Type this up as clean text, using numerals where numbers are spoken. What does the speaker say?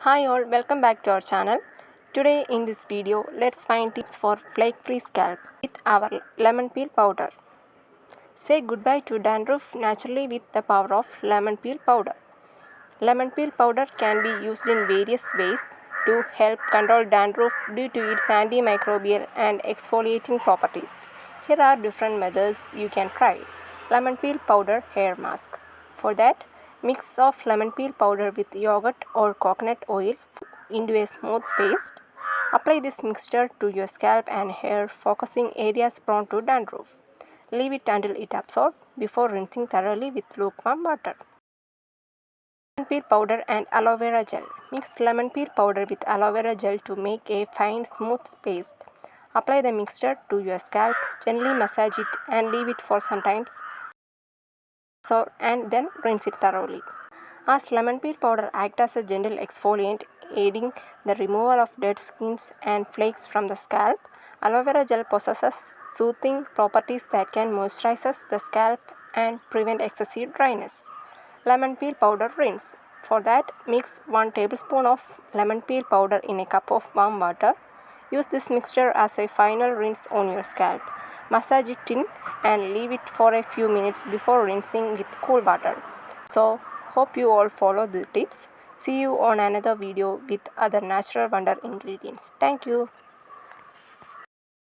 Hi all, welcome back to our channel. Today in this video, let's find tips for flake-free scalp with our lemon peel powder. Say goodbye to dandruff naturally with the power of lemon peel powder. Lemon peel powder can be used in various ways to help control dandruff due to its antimicrobial and exfoliating properties. Here are different methods you can try. Lemon peel powder hair mask. For that, mix of lemon peel powder with yogurt or coconut oil into a smooth paste. Apply this mixture to your scalp and hair, focusing areas prone to dandruff. Leave it until it absorbs before rinsing thoroughly with lukewarm water. Lemon peel powder and aloe vera gel. Mix lemon peel powder with aloe vera gel to make a fine smooth paste. Apply the mixture to your scalp, gently massage it and leave it for some time and then rinse it thoroughly. As lemon peel powder acts as a gentle exfoliant, aiding the removal of dead skins and flakes from the scalp, aloe vera gel possesses soothing properties that can moisturize the scalp and prevent excessive dryness. Lemon peel powder rinse. For that, mix 1 tablespoon of lemon peel powder in a cup of warm water. Use this mixture as a final rinse on your scalp. Massage it in and leave it for a few minutes before rinsing with cool water. So, hope you all follow the tips. See you on another video with other natural wonder ingredients. Thank you.